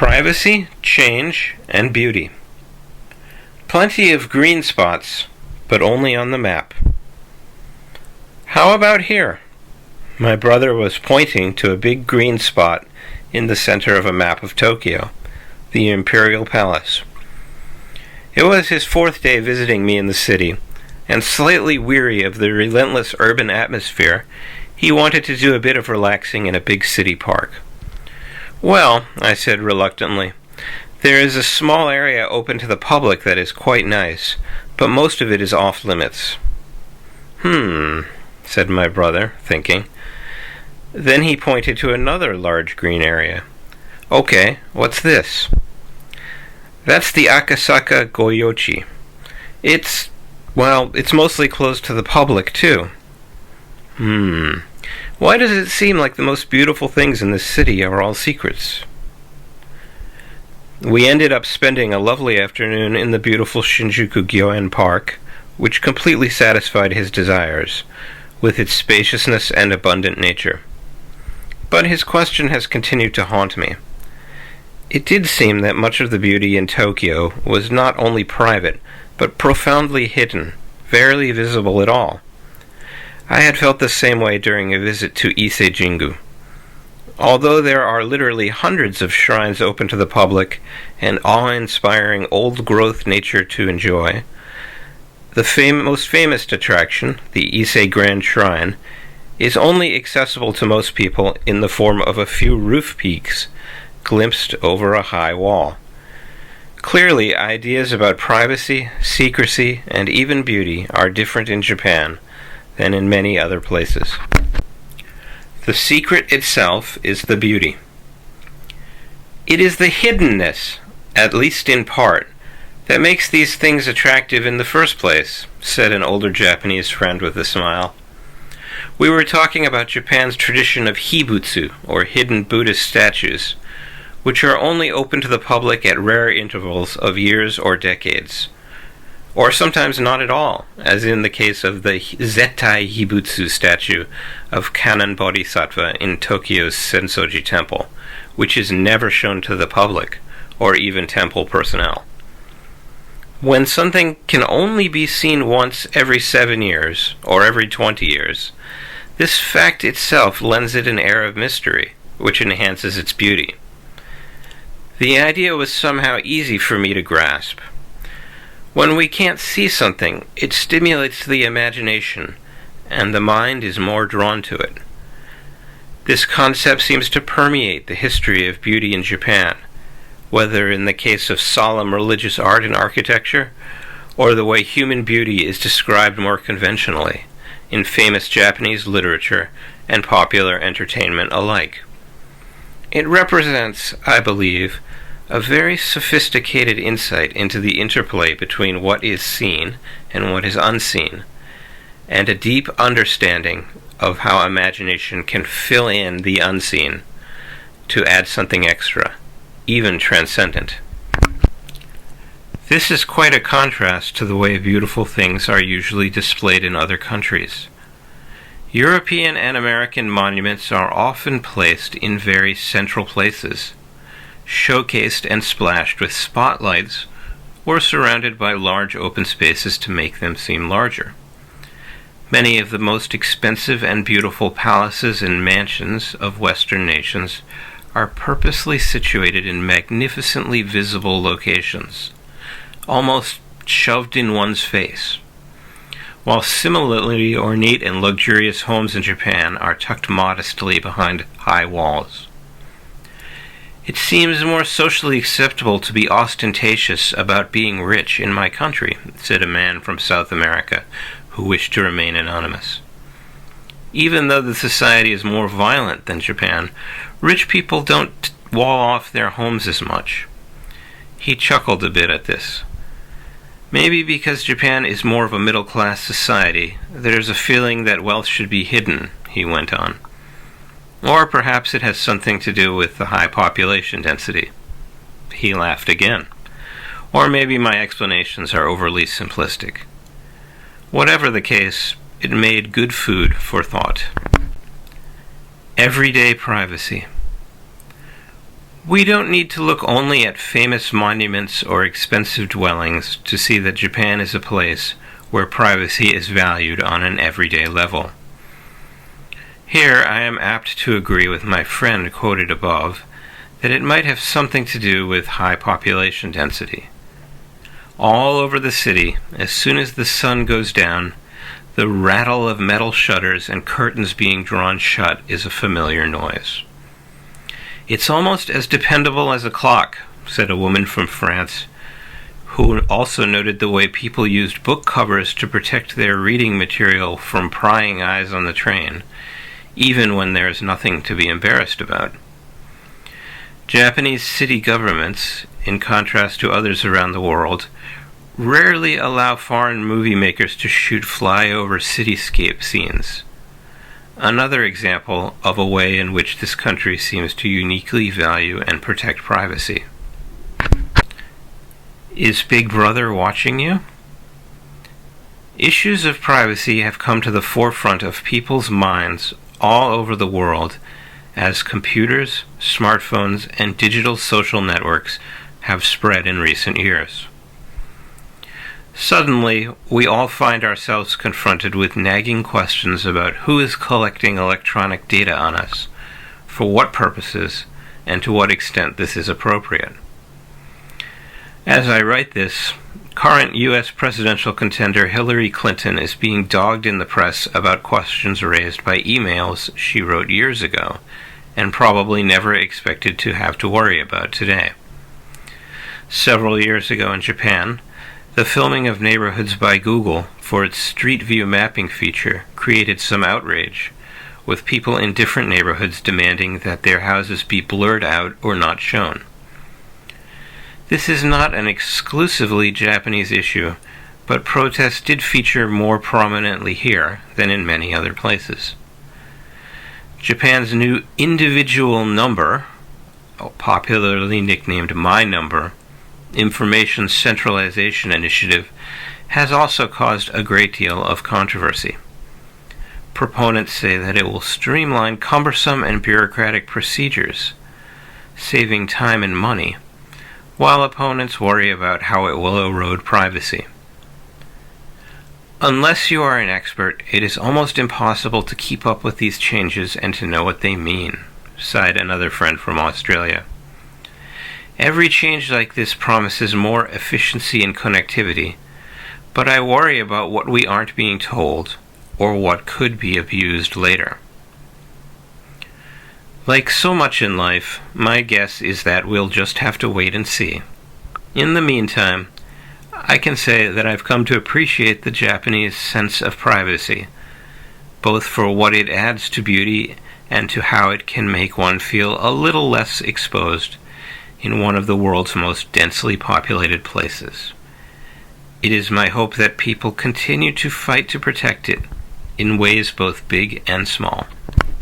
Privacy, change, and beauty. Plenty of green spots, but only on the map. How about here? My brother was pointing to a big green spot in the center of a map of Tokyo, the Imperial Palace. It was his fourth day visiting me in the city, and slightly weary of the relentless urban atmosphere, he wanted to do a bit of relaxing in a big city park. Well, I said reluctantly, there is a small area open to the public that is quite nice, but most of it is off limits. Said my brother, thinking. Then he pointed to another large green area. Okay, what's this? That's the Akasaka Goyochi. It's mostly closed to the public, too. Why does it seem like the most beautiful things in this city are all secrets? We ended up spending a lovely afternoon in the beautiful Shinjuku Gyoen Park, which completely satisfied his desires, with its spaciousness and abundant nature. But his question has continued to haunt me. It did seem that much of the beauty in Tokyo was not only private, but profoundly hidden, barely visible at all. I had felt the same way during a visit to Ise Jingu. Although there are literally hundreds of shrines open to the public and awe-inspiring old-growth nature to enjoy, the most famous attraction, the Ise Grand Shrine, is only accessible to most people in the form of a few roof peaks glimpsed over a high wall. Clearly, ideas about privacy, secrecy, and even beauty are different in Japan than in many other places. The secret itself is the beauty. It is the hiddenness, at least in part, that makes these things attractive in the first place, said an older Japanese friend with a smile. We were talking about Japan's tradition of hibutsu, or hidden Buddhist statues, which are only open to the public at rare intervals of years or decades, or sometimes not at all, as in the case of the Zettai Hibutsu statue of Kannon Bodhisattva in Tokyo's Sensoji Temple, which is never shown to the public, or even temple personnel. When something can only be seen once every 7 years, or every 20 years, this fact itself lends it an air of mystery, which enhances its beauty. The idea was somehow easy for me to grasp. When we can't see something, it stimulates the imagination, and the mind is more drawn to it. This concept seems to permeate the history of beauty in Japan, whether in the case of solemn religious art and architecture, or the way human beauty is described more conventionally, in famous Japanese literature and popular entertainment alike. It represents, I believe, a very sophisticated insight into the interplay between what is seen and what is unseen, and a deep understanding of how imagination can fill in the unseen to add something extra, even transcendent. This is quite a contrast to the way beautiful things are usually displayed in other countries. European and American monuments are often placed in very central places, showcased and splashed with spotlights, or surrounded by large open spaces to make them seem larger. Many of the most expensive and beautiful palaces and mansions of Western nations are purposely situated in magnificently visible locations, almost shoved in one's face, while similarly ornate and luxurious homes in Japan are tucked modestly behind high walls. It seems more socially acceptable to be ostentatious about being rich in my country, said a man from South America who wished to remain anonymous. Even though the society is more violent than Japan, rich people don't wall off their homes as much. He chuckled a bit at this. Maybe because Japan is more of a middle-class society, there's a feeling that wealth should be hidden, he went on. Or perhaps it has something to do with the high population density. He laughed again. Or maybe my explanations are overly simplistic. Whatever the case, it made good food for thought. Everyday privacy. We don't need to look only at famous monuments or expensive dwellings to see that Japan is a place where privacy is valued on an everyday level. Here I am apt to agree with my friend quoted above that it might have something to do with high population density. All over the city, as soon as the sun goes down, the rattle of metal shutters and curtains being drawn shut is a familiar noise. "It's almost as dependable as a clock," said a woman from France, who also noted the way people used book covers to protect their reading material from prying eyes on the train, even when there is nothing to be embarrassed about. Japanese city governments, in contrast to others around the world, rarely allow foreign movie makers to shoot flyover cityscape scenes. Another example of a way in which this country seems to uniquely value and protect privacy. Is Big Brother watching you? Issues of privacy have come to the forefront of people's minds all over the world as computers, smartphones, and digital social networks have spread in recent years. Suddenly, we all find ourselves confronted with nagging questions about who is collecting electronic data on us, for what purposes, and to what extent this is appropriate. As I write this, current U.S. presidential contender Hillary Clinton is being dogged in the press about questions raised by emails she wrote years ago, and probably never expected to have to worry about today. Several years ago in Japan, the filming of neighborhoods by Google for its Street View mapping feature created some outrage, with people in different neighborhoods demanding that their houses be blurred out or not shown. This is not an exclusively Japanese issue, but protests did feature more prominently here than in many other places. Japan's new individual number, popularly nicknamed My Number, information centralization initiative, has also caused a great deal of controversy. Proponents say that it will streamline cumbersome and bureaucratic procedures, saving time and money, while opponents worry about how it will erode privacy. Unless you are an expert, it is almost impossible to keep up with these changes and to know what they mean, sighed another friend from Australia. Every change like this promises more efficiency and connectivity, but I worry about what we aren't being told, or what could be abused later. Like so much in life, my guess is that we'll just have to wait and see. In the meantime, I can say that I've come to appreciate the Japanese sense of privacy, both for what it adds to beauty and to how it can make one feel a little less exposed in one of the world's most densely populated places. It is my hope that people continue to fight to protect it in ways both big and small.